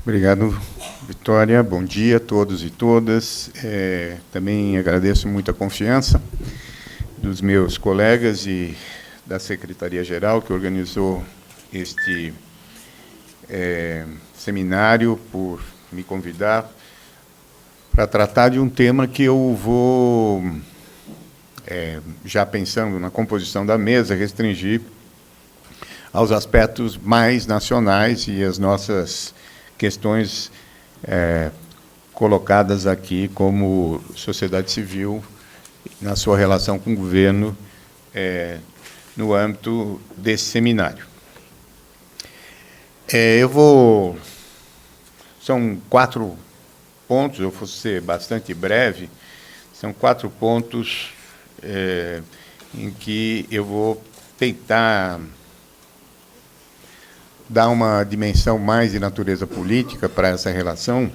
Obrigado, Vitória. Bom dia a todos e todas. Também agradeço muito a confiança dos meus colegas e da Secretaria-Geral, que organizou este seminário, por me convidar para tratar de um tema que eu vou, já pensando na composição da mesa, restringir aos aspectos mais nacionais e as nossas questões colocadas aqui como sociedade civil na sua relação com o governo no âmbito desse seminário. São 4 pontos, eu vou ser bastante breve, são 4 pontos em que eu vou tentar dar uma dimensão mais de natureza política para essa relação,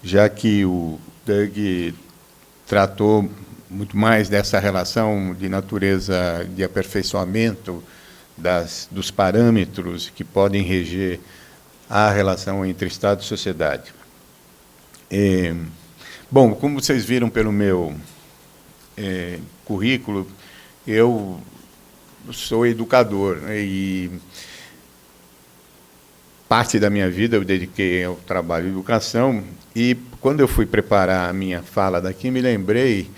já que o Doug tratou muito mais dessa relação de natureza de aperfeiçoamento dos parâmetros que podem reger a relação entre Estado e sociedade. Bom, como vocês viram pelo meu currículo, eu sou educador, né, e parte da minha vida eu dediquei ao trabalho de educação, e quando eu fui preparar a minha fala daqui, me lembrei,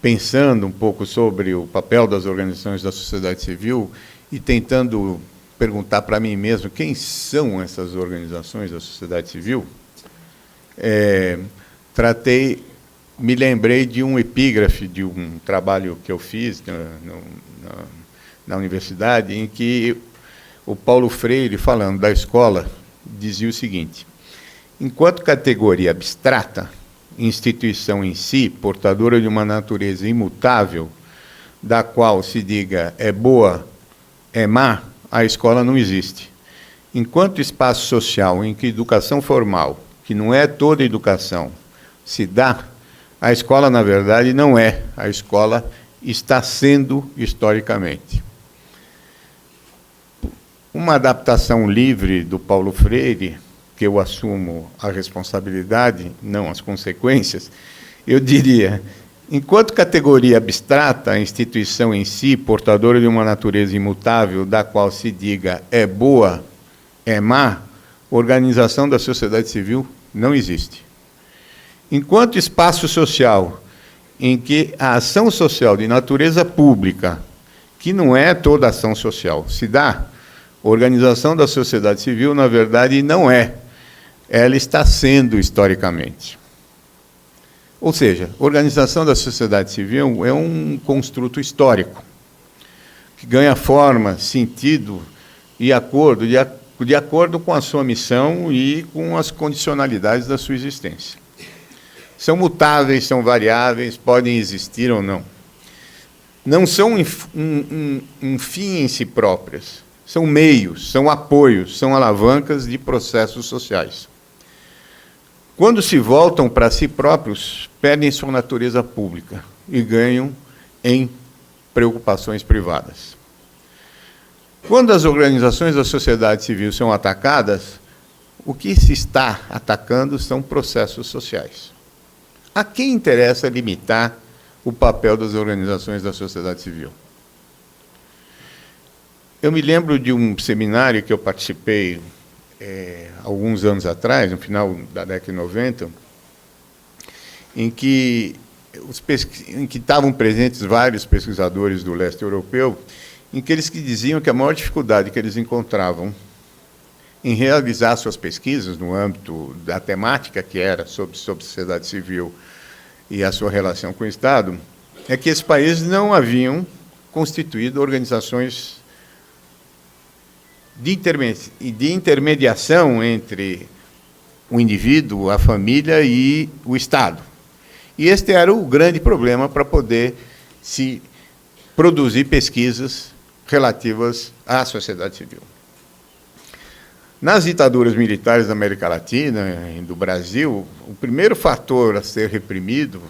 pensando um pouco sobre o papel das organizações da sociedade civil e tentando perguntar para mim mesmo quem são essas organizações da sociedade civil, me lembrei de um epígrafe de um trabalho que eu fiz na universidade, em que o Paulo Freire, falando da escola, dizia o seguinte: enquanto categoria abstrata, instituição em si, portadora de uma natureza imutável, da qual se diga é boa, é má, a escola não existe. Enquanto espaço social em que educação formal, que não é toda educação, se dá, a escola, na verdade, não é. A escola está sendo historicamente. Uma adaptação livre do Paulo Freire, que eu assumo a responsabilidade, não as consequências, eu diria: enquanto categoria abstrata, a instituição em si, portadora de uma natureza imutável, da qual se diga é boa, é má, organização da sociedade civil não existe. Enquanto espaço social em que a ação social de natureza pública, que não é toda ação social, se dá, organização da sociedade civil, na verdade, não é. Ela está sendo historicamente. Ou seja, organização da sociedade civil é um construto histórico, que ganha forma, sentido e acordo, de acordo com a sua missão e com as condicionalidades da sua existência. São mutáveis, são variáveis, podem existir ou não. Não são um fim em si próprias. São meios, são apoios, são alavancas de processos sociais. Quando se voltam para si próprios, perdem sua natureza pública e ganham em preocupações privadas. Quando as organizações da sociedade civil são atacadas, o que se está atacando são processos sociais. A quem interessa limitar o papel das organizações da sociedade civil? Eu me lembro de um seminário que eu participei alguns anos atrás, no final da década de 90, em que estavam presentes vários pesquisadores do leste europeu, em que eles diziam que a maior dificuldade que eles encontravam em realizar suas pesquisas no âmbito da temática que era sobre sociedade civil e a sua relação com o Estado, é que esses países não haviam constituído organizações de intermediação entre o indivíduo, a família e o Estado. E este era o grande problema para poder se produzir pesquisas relativas à sociedade civil. Nas ditaduras militares da América Latina e do Brasil, o primeiro fator a ser reprimido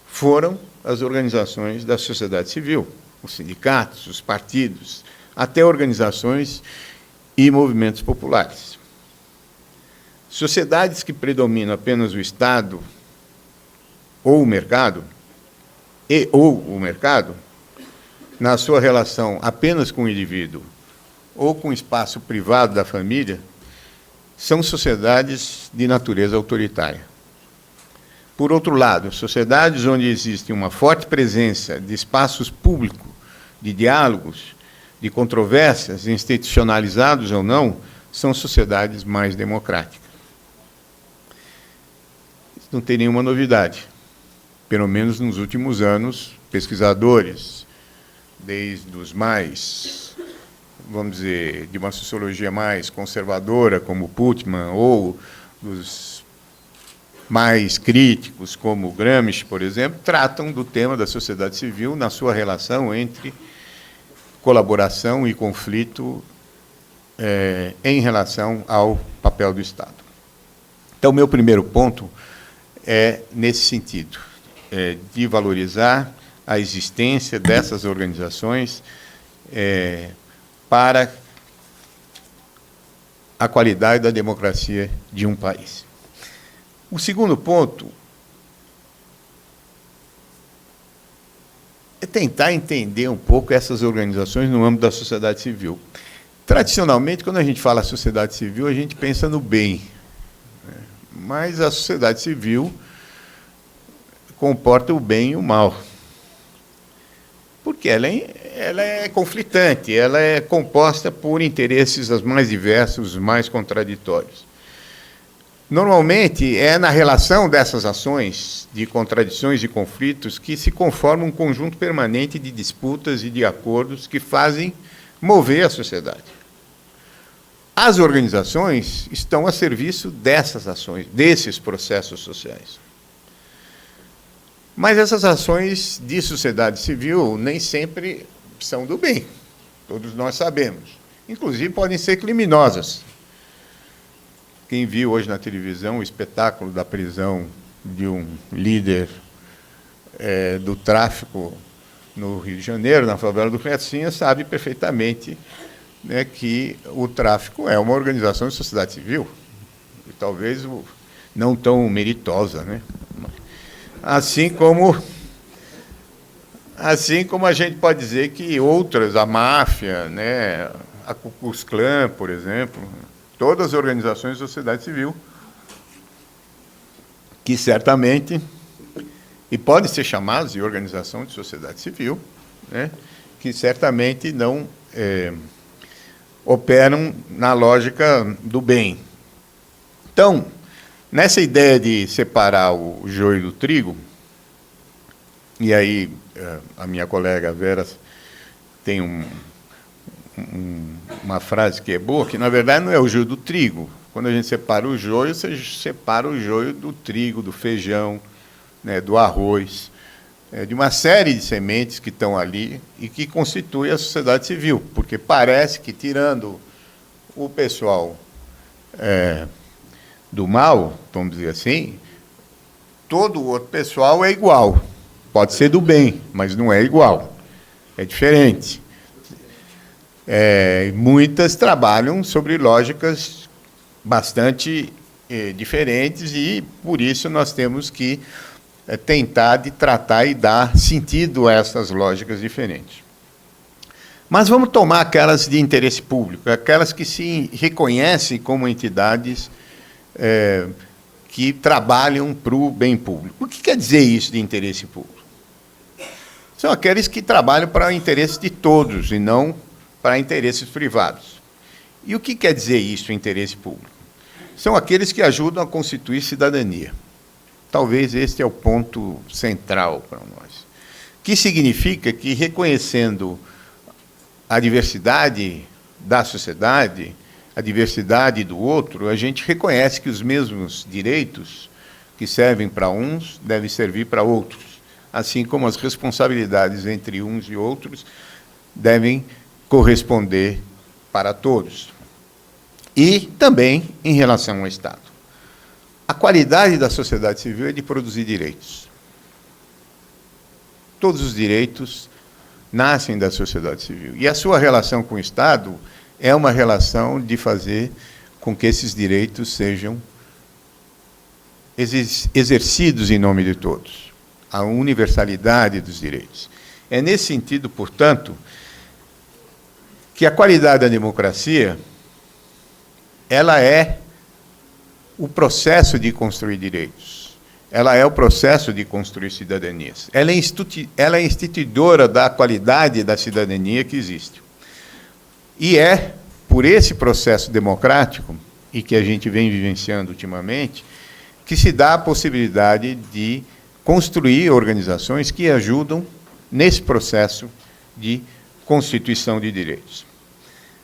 foram as organizações da sociedade civil, os sindicatos, os partidos, até organizações e movimentos populares. Sociedades que predominam apenas o Estado ou o mercado, na sua relação apenas com o indivíduo ou com o espaço privado da família, são sociedades de natureza autoritária. Por outro lado, sociedades onde existe uma forte presença de espaços públicos, de diálogos, de controvérsias, institucionalizados ou não, são sociedades mais democráticas. Isso não tem nenhuma novidade. Pelo menos nos últimos anos, pesquisadores, desde os mais, vamos dizer, de uma sociologia mais conservadora, como Putman, ou dos mais críticos, como Gramsci, por exemplo, tratam do tema da sociedade civil na sua relação entre colaboração e conflito em relação ao papel do Estado. Então, meu primeiro ponto é nesse sentido, de valorizar a existência dessas organizações para a qualidade da democracia de um país. O segundo ponto é tentar entender um pouco essas organizações no âmbito da sociedade civil. Tradicionalmente, quando a gente fala sociedade civil, a gente pensa no bem, né? Mas a sociedade civil comporta o bem e o mal, porque ela é conflitante, ela é composta por interesses os mais diversos, os mais contraditórios. Normalmente, é na relação dessas ações de contradições e conflitos que se conforma um conjunto permanente de disputas e de acordos que fazem mover a sociedade. As organizações estão a serviço dessas ações, desses processos sociais. Mas essas ações de sociedade civil nem sempre são do bem, todos nós sabemos. Inclusive, podem ser criminosas. Quem viu hoje na televisão o espetáculo da prisão de um líder do tráfico no Rio de Janeiro, na favela do Recinha, sabe perfeitamente, né, que o tráfico é uma organização de sociedade civil, e talvez não tão meritosa, né? Assim como a gente pode dizer que outras, a máfia, né, a Ku Klux Klan, por exemplo, todas as organizações de sociedade civil, que certamente, e podem ser chamadas de organização de sociedade civil, né, que certamente não operam na lógica do bem. Então, nessa ideia de separar o joio do trigo, e aí a minha colega Vera tem uma frase que é boa, que na verdade não é o joio do trigo. Quando a gente separa o joio, você separa o joio do trigo, do feijão, né, do arroz, de uma série de sementes que estão ali e que constituem a sociedade civil, porque parece que, tirando o pessoal do mal, vamos dizer assim, todo o outro pessoal é igual. Pode ser do bem, mas não é igual, é diferente. Muitas trabalham sobre lógicas bastante diferentes e, por isso, nós temos que tentar de tratar e dar sentido a essas lógicas diferentes. Mas vamos tomar aquelas de interesse público, aquelas que se reconhecem como entidades que trabalham para o bem público. O que quer dizer isso de interesse público? São aqueles que trabalham para o interesse de todos e não para interesses privados. E o que quer dizer isso, interesse público? São aqueles que ajudam a constituir cidadania. Talvez este é o ponto central para nós. Que significa que, reconhecendo a diversidade da sociedade, a diversidade do outro, a gente reconhece que os mesmos direitos que servem para uns devem servir para outros, assim como as responsabilidades entre uns e outros devem corresponder para todos. E também em relação ao Estado. A qualidade da sociedade civil é de produzir direitos. Todos os direitos nascem da sociedade civil. E a sua relação com o Estado é uma relação de fazer com que esses direitos sejam exercidos em nome de todos, a universalidade dos direitos. É nesse sentido, portanto, que a qualidade da democracia ela é o processo de construir direitos, ela é o processo de construir cidadanias, ela é instituidora da qualidade da cidadania que existe. E é por esse processo democrático, e que a gente vem vivenciando ultimamente, que se dá a possibilidade de construir organizações que ajudam nesse processo de constituição de direitos.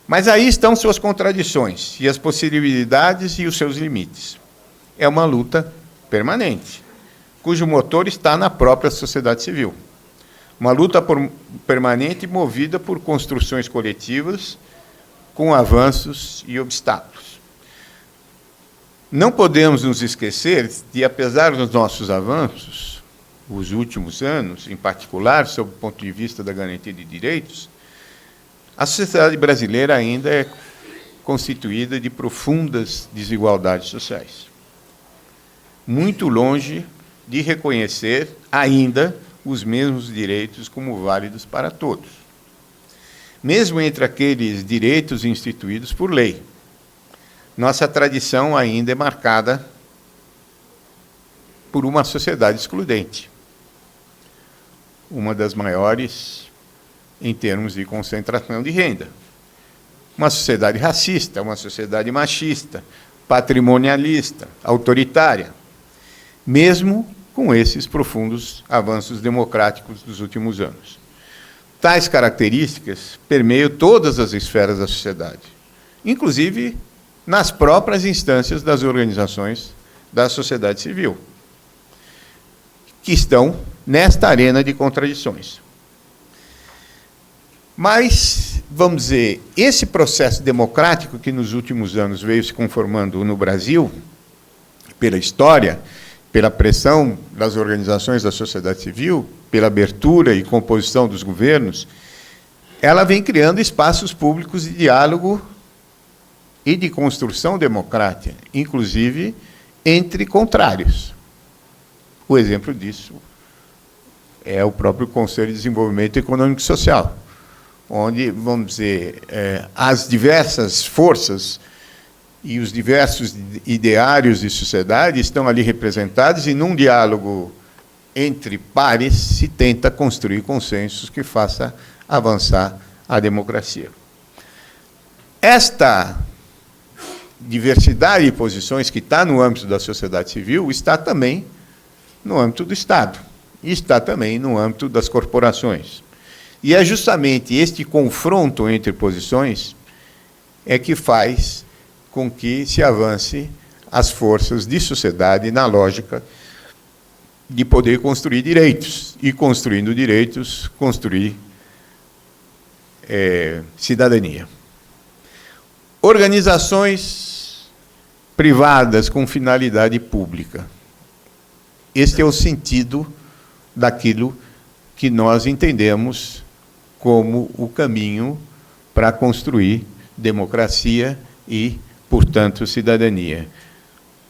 Mas aí estão suas contradições, e as possibilidades e os seus limites. É uma luta permanente, cujo motor está na própria sociedade civil. Uma luta permanente movida por construções coletivas, com avanços e obstáculos. Não podemos nos esquecer de, apesar dos nossos avanços, os últimos anos, em particular, sob o ponto de vista da garantia de direitos, a sociedade brasileira ainda é constituída de profundas desigualdades sociais. Muito longe de reconhecer ainda os mesmos direitos como válidos para todos. Mesmo entre aqueles direitos instituídos por lei, nossa tradição ainda é marcada por uma sociedade excludente, uma das maiores em termos de concentração de renda. Uma sociedade racista, uma sociedade machista, patrimonialista, autoritária, mesmo com esses profundos avanços democráticos dos últimos anos. Tais características permeiam todas as esferas da sociedade, inclusive nas próprias instâncias das organizações da sociedade civil, que estão nesta arena de contradições. Mas, vamos dizer, esse processo democrático que nos últimos anos veio se conformando no Brasil, pela história, pela pressão das organizações da sociedade civil, pela abertura e composição dos governos, ela vem criando espaços públicos de diálogo e de construção democrática, inclusive entre contrários. O exemplo disso é o próprio Conselho de Desenvolvimento Econômico e Social, onde, vamos dizer, as diversas forças e os diversos ideários de sociedade estão ali representados, e num diálogo entre pares se tenta construir consensos que faça avançar a democracia. Esta diversidade de posições que está no âmbito da sociedade civil está também no âmbito do Estado, e está também no âmbito das corporações. E é justamente este confronto entre posições é que faz com que se avance as forças de sociedade na lógica de poder construir direitos, e construindo direitos, construir cidadania. Organizações privadas com finalidade pública. Este é o sentido daquilo que nós entendemos como o caminho para construir democracia e, portanto, cidadania.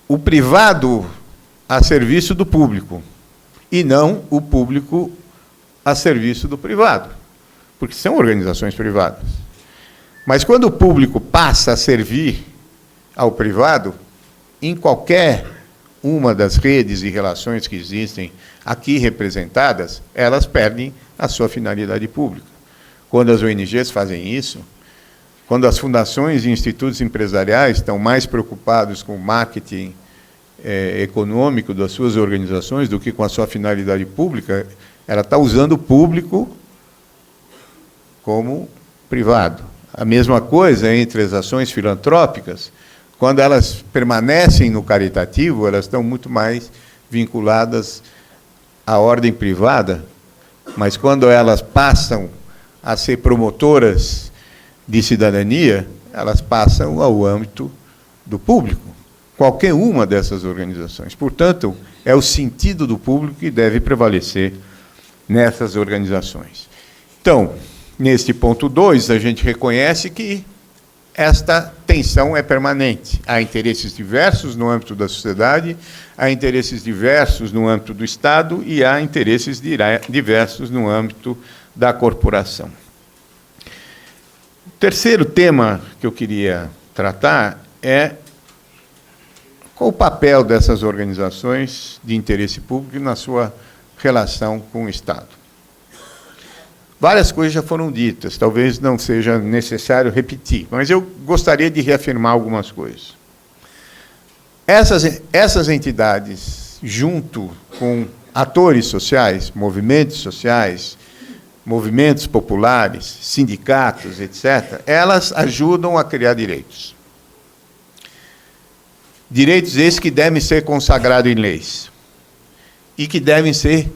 O privado a serviço do público, e não o público a serviço do privado, porque são organizações privadas. Mas quando o público passa a servir ao privado, em qualquer uma das redes e relações que existem aqui representadas, elas perdem a sua finalidade pública. Quando as ONGs fazem isso, quando as fundações e institutos empresariais estão mais preocupados com o marketing econômico das suas organizações do que com a sua finalidade pública, ela está usando o público como privado. A mesma coisa entre as ações filantrópicas, quando elas permanecem no caritativo, elas estão muito mais vinculadas à ordem privada, mas quando elas passam a ser promotoras de cidadania, elas passam ao âmbito do público, qualquer uma dessas organizações. Portanto, é o sentido do público que deve prevalecer nessas organizações. Então, neste ponto 2, a gente reconhece que esta tensão é permanente. Há interesses diversos no âmbito da sociedade, há interesses diversos no âmbito do Estado e há interesses diversos no âmbito da corporação. O terceiro tema que eu queria tratar é qual o papel dessas organizações de interesse público na sua relação com o Estado. Várias coisas já foram ditas, talvez não seja necessário repetir, mas eu gostaria de reafirmar algumas coisas. Essas entidades, junto com atores sociais, movimentos populares, sindicatos, etc., elas ajudam a criar direitos. Direitos esses que devem ser consagrados em leis e que devem ser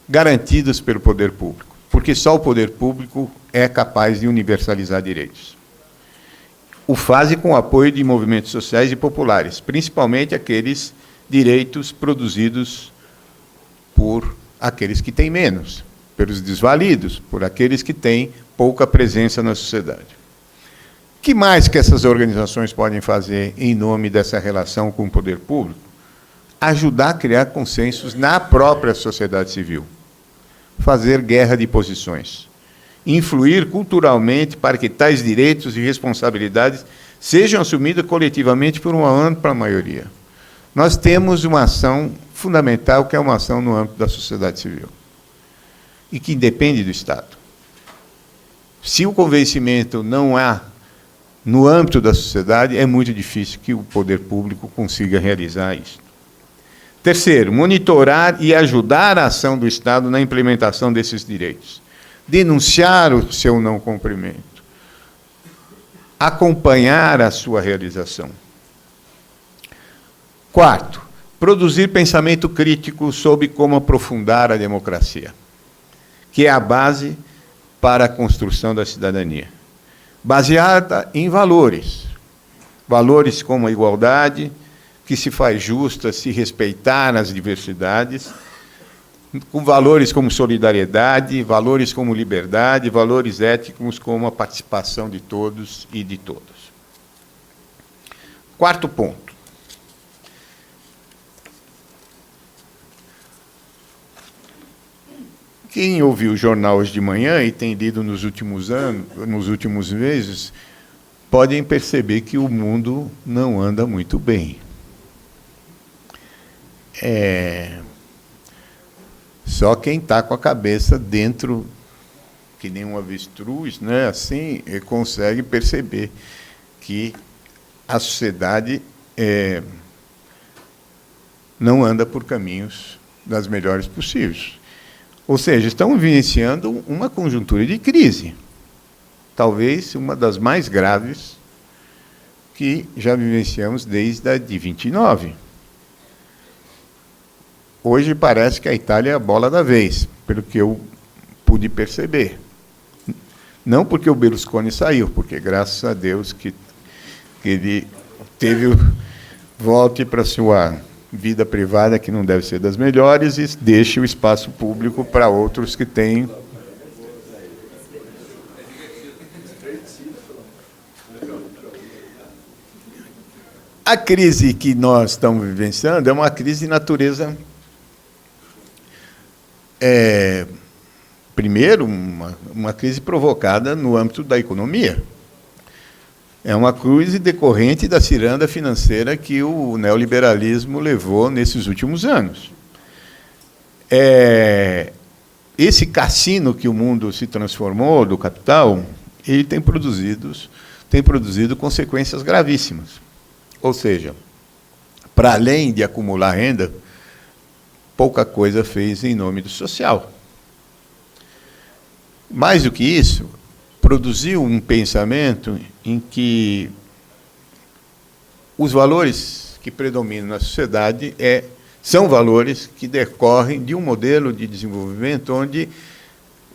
garantidos pelo poder público, porque só o poder público é capaz de universalizar direitos. O faz com o apoio de movimentos sociais e populares, principalmente aqueles direitos produzidos por aqueles que têm menos, pelos desvalidos, por aqueles que têm pouca presença na sociedade. O que mais que essas organizações podem fazer em nome dessa relação com o poder público? Ajudar a criar consensos na própria sociedade civil. Fazer guerra de posições, influir culturalmente para que tais direitos e responsabilidades sejam assumidos coletivamente por uma ampla maioria. Nós temos uma ação fundamental, que é uma ação no âmbito da sociedade civil, e que independe do Estado. Se o convencimento não há no âmbito da sociedade, é muito difícil que o poder público consiga realizar isso. Terceiro, monitorar e ajudar a ação do Estado na implementação desses direitos. Denunciar o seu não cumprimento. Acompanhar a sua realização. Quarto, produzir pensamento crítico sobre como aprofundar a democracia, que é a base para a construção da cidadania. Baseada em valores. Valores como a igualdade, que se faz justa se respeitar as diversidades, com valores como solidariedade, valores como liberdade, valores éticos como a participação de todos e de todas. Quarto ponto. Quem ouviu o jornal hoje de manhã e tem lido nos últimos meses, podem perceber que o mundo não anda muito bem. Só quem está com a cabeça dentro, que nem um avestruz, né, assim, consegue perceber que a sociedade não anda por caminhos das melhores possíveis. Ou seja, estamos vivenciando uma conjuntura de crise, talvez uma das mais graves que já vivenciamos desde a de 29. Hoje parece que a Itália é a bola da vez, pelo que eu pude perceber. Não porque o Berlusconi saiu, porque graças a Deus que ele volte para a sua vida privada, que não deve ser das melhores, e deixe o espaço público para outros que têm. A crise que nós estamos vivenciando é uma crise de natureza. Primeiro, uma crise provocada no âmbito da economia. É uma crise decorrente da ciranda financeira que o neoliberalismo levou nesses últimos anos. Esse cassino que o mundo se transformou, do capital, ele tem produzido consequências gravíssimas. Ou seja, para além de acumular renda, pouca coisa fez em nome do social. Mais do que isso, produziu um pensamento em que os valores que predominam na sociedade são valores que decorrem de um modelo de desenvolvimento onde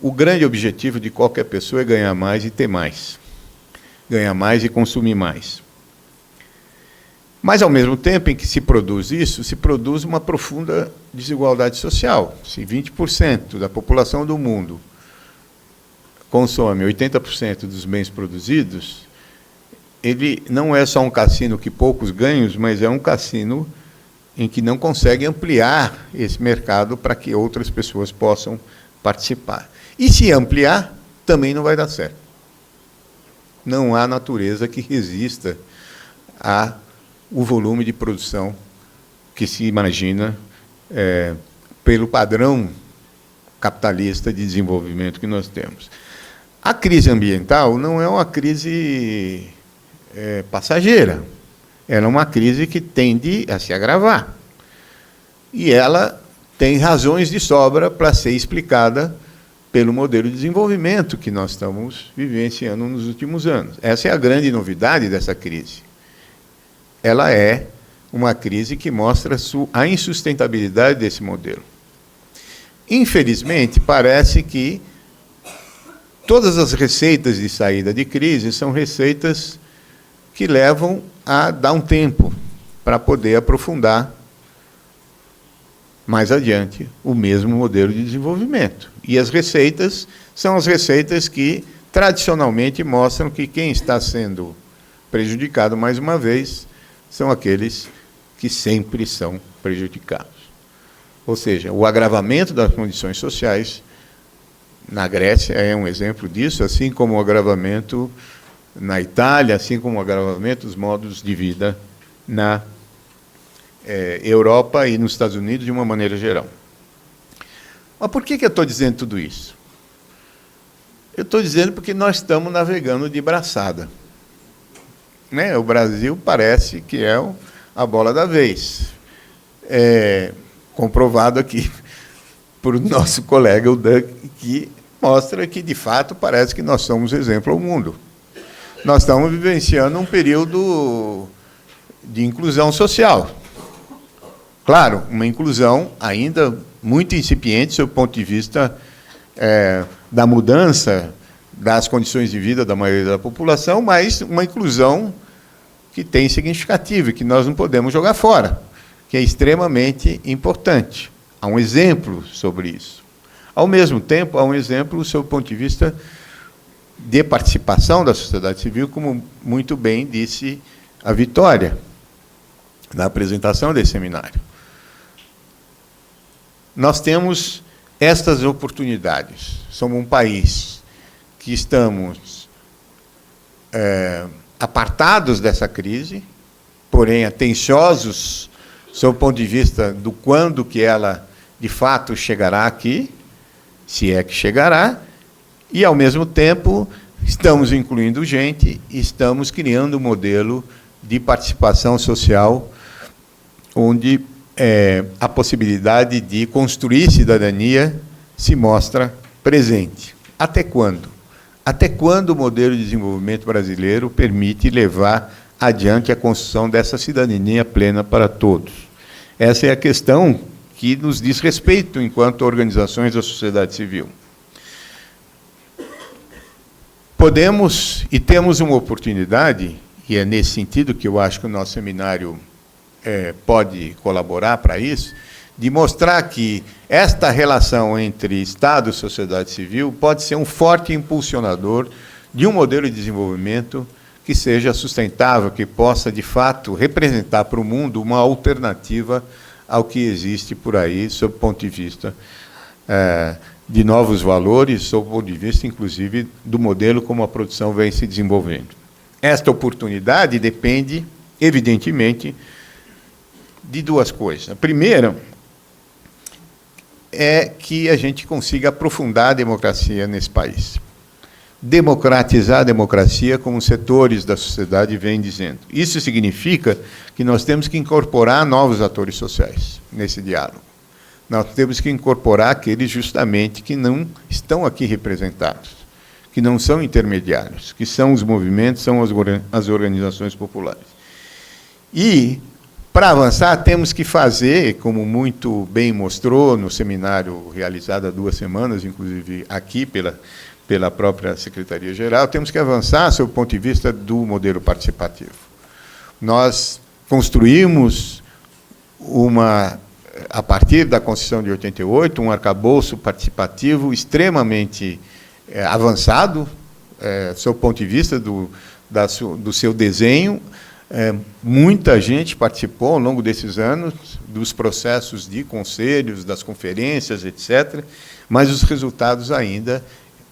o grande objetivo de qualquer pessoa é ganhar mais e ter mais. Ganhar mais e consumir mais. Mas, ao mesmo tempo em que se produz isso, se produz uma profunda desigualdade social. Se 20% da população do mundo consome 80% dos bens produzidos, ele não é só um cassino que poucos ganhos, mas é um cassino em que não consegue ampliar esse mercado para que outras pessoas possam participar. E se ampliar, também não vai dar certo. Não há natureza que resista ao volume de produção que se imagina pelo padrão capitalista de desenvolvimento que nós temos. A crise ambiental não é uma crise passageira. Ela é uma crise que tende a se agravar. E ela tem razões de sobra para ser explicada pelo modelo de desenvolvimento que nós estamos vivenciando nos últimos anos. Essa é a grande novidade dessa crise. Ela é uma crise que mostra a insustentabilidade desse modelo. Infelizmente, parece que todas as receitas de saída de crise são receitas que levam a dar um tempo para poder aprofundar mais adiante o mesmo modelo de desenvolvimento. E as receitas são as receitas que, tradicionalmente, mostram que quem está sendo prejudicado, mais uma vez, são aqueles que sempre são prejudicados. Ou seja, o agravamento das condições sociais na Grécia é um exemplo disso, assim como o agravamento na Itália, assim como o agravamento dos modos de vida na Europa e nos Estados Unidos, de uma maneira geral. Mas por que eu estou dizendo tudo isso? Eu estou dizendo porque nós estamos navegando de braçada. O Brasil parece que é a bola da vez. Comprovado aqui por nosso colega, o Duck, que mostra que, de fato, parece que nós somos exemplo ao mundo. Nós estamos vivenciando um período de inclusão social. Claro, uma inclusão ainda muito incipiente, sob o ponto de vista da mudança das condições de vida da maioria da população, mas uma inclusão que tem significativo e que nós não podemos jogar fora, que é extremamente importante. Há um exemplo sobre isso. Ao mesmo tempo, há um exemplo sob o ponto de vista de participação da sociedade civil, como muito bem disse a Vitória, na apresentação desse seminário. Nós temos estas oportunidades. Somos um país que estamos apartados dessa crise, porém atenciosos sob o ponto de vista do quando que ela, de fato, chegará aqui, se é que chegará, e, ao mesmo tempo, estamos incluindo gente e estamos criando um modelo de participação social onde a possibilidade de construir cidadania se mostra presente. Até quando? Até quando o modelo de desenvolvimento brasileiro permite levar adiante a construção dessa cidadania plena para todos? Essa é a questão que nos diz respeito enquanto organizações da sociedade civil. Podemos e temos uma oportunidade, e é nesse sentido que eu acho que o nosso seminário pode colaborar para isso, de mostrar que esta relação entre Estado e sociedade civil pode ser um forte impulsionador de um modelo de desenvolvimento que seja sustentável, que possa, de fato, representar para o mundo uma alternativa ao que existe por aí, sob o ponto de vista de novos valores, sob o ponto de vista, inclusive, do modelo como a produção vem se desenvolvendo. Esta oportunidade depende, evidentemente, de duas coisas. A primeira é que a gente consiga aprofundar a democracia nesse país. Democratizar a democracia, como os setores da sociedade vêm dizendo. Isso significa que nós temos que incorporar novos atores sociais nesse diálogo. Nós temos que incorporar aqueles, justamente, que não estão aqui representados, que não são intermediários, que são os movimentos, são as organizações populares. E, para avançar, temos que fazer, como muito bem mostrou no seminário realizado há 2 semanas, inclusive aqui pela própria Secretaria-Geral, temos que avançar sob o ponto de vista do modelo participativo. Nós construímos a partir da Constituição de 88, um arcabouço participativo extremamente avançado, sob o ponto de vista do seu desenho. Muita gente participou ao longo desses anos dos processos de conselhos, das conferências, etc., mas os resultados ainda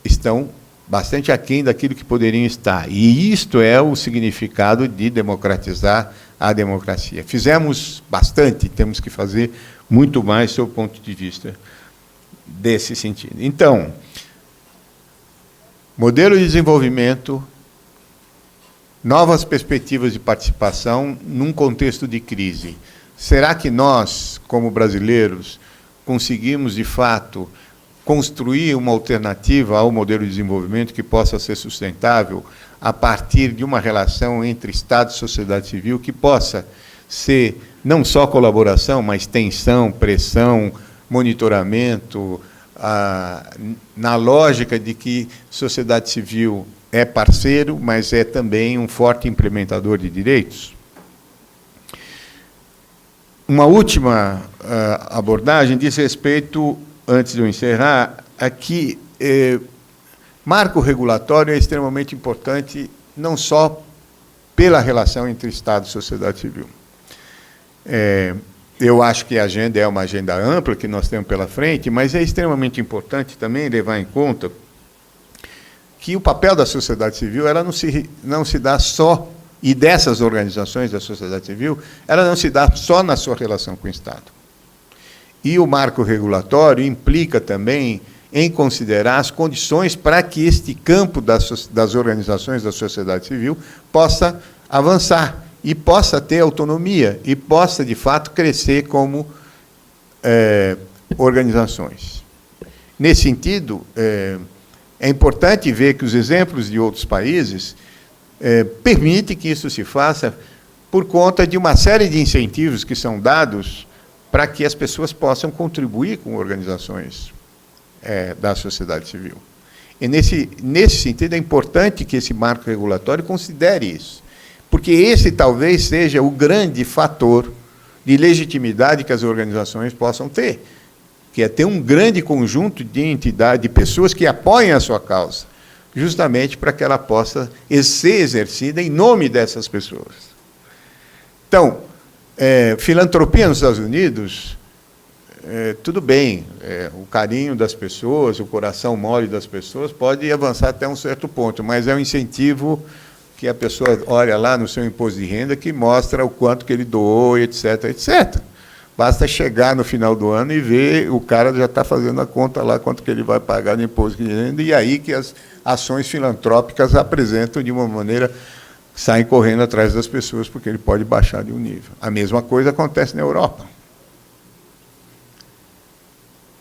estão bastante aquém daquilo que poderiam estar. E isto é o significado de democratizar a democracia. Fizemos bastante, temos que fazer muito mais sob o ponto de vista desse sentido. Então, modelo de desenvolvimento, novas perspectivas de participação num contexto de crise. Será que nós, como brasileiros, conseguimos, de fato, construir uma alternativa ao modelo de desenvolvimento que possa ser sustentável a partir de uma relação entre Estado e sociedade civil que possa ser não só colaboração, mas tensão, pressão, monitoramento, na lógica de que sociedade civil é parceiro, mas é também um forte implementador de direitos? Uma última abordagem diz respeito, antes de eu encerrar, a que marco regulatório é extremamente importante, não só pela relação entre Estado e sociedade civil. Eu acho que a agenda é uma agenda ampla que nós temos pela frente, mas é extremamente importante também levar em conta que o papel da sociedade civil ela não se dá só, e dessas organizações da sociedade civil, ela não se dá só na sua relação com o Estado. E o marco regulatório implica também em considerar as condições para que este campo das organizações da sociedade civil possa avançar e possa ter autonomia e possa, de fato, crescer como organizações. Nesse sentido, é importante ver que os exemplos de outros países permitem que isso se faça por conta de uma série de incentivos que são dados para que as pessoas possam contribuir com organizações da sociedade civil. E, nesse sentido, é importante que esse marco regulatório considere isso, porque esse talvez seja o grande fator de legitimidade que as organizações possam ter, que é ter um grande conjunto de entidades, de pessoas que apoiem a sua causa, justamente para que ela possa ser exercida em nome dessas pessoas. Então, filantropia nos Estados Unidos, tudo bem, o carinho das pessoas, o coração mole das pessoas pode avançar até um certo ponto, mas é um incentivo que a pessoa olha lá no seu imposto de renda que mostra o quanto que ele doou, etc., etc. Basta chegar no final do ano e ver, o cara já está fazendo a conta lá, quanto que ele vai pagar no imposto de renda, e aí que as ações filantrópicas apresentam de uma maneira, saem correndo atrás das pessoas, porque ele pode baixar de um nível. A mesma coisa acontece na Europa.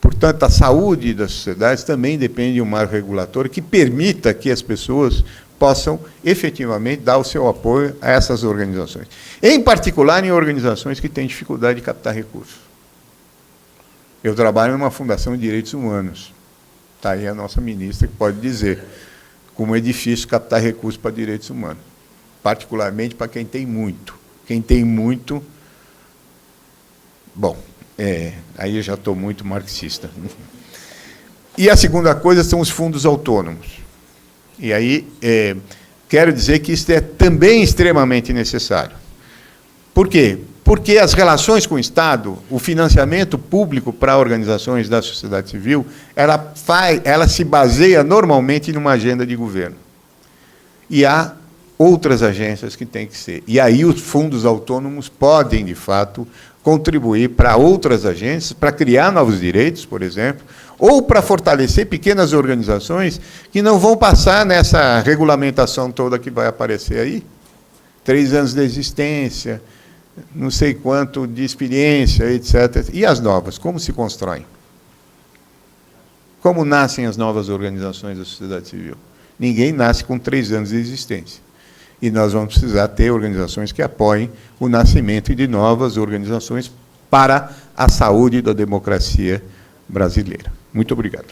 Portanto, a saúde das sociedades também depende de um marco regulatório que permita que as pessoas possam efetivamente dar o seu apoio a essas organizações. Em particular, em organizações que têm dificuldade de captar recursos. Eu trabalho numa fundação de direitos humanos. Está aí a nossa ministra que pode dizer como é difícil captar recursos para direitos humanos, particularmente para quem tem muito. Quem tem muito... Bom, aí eu já estou muito marxista. E a segunda coisa são os fundos autônomos. E aí, quero dizer que isso é também extremamente necessário. Por quê? Porque as relações com o Estado, o financiamento público para organizações da sociedade civil, ela se baseia normalmente numa agenda de governo. E há outras agências que têm que ser. E aí os fundos autônomos podem, de fato, contribuir para outras agências, para criar novos direitos, por exemplo, ou para fortalecer pequenas organizações que não vão passar nessa regulamentação toda que vai aparecer aí. 3 anos de existência, não sei quanto de experiência, etc. E as novas, como se constroem? Como nascem as novas organizações da sociedade civil? Ninguém nasce com 3 anos de existência. E nós vamos precisar ter organizações que apoiem o nascimento de novas organizações para a saúde da democracia brasileira. Muito obrigado.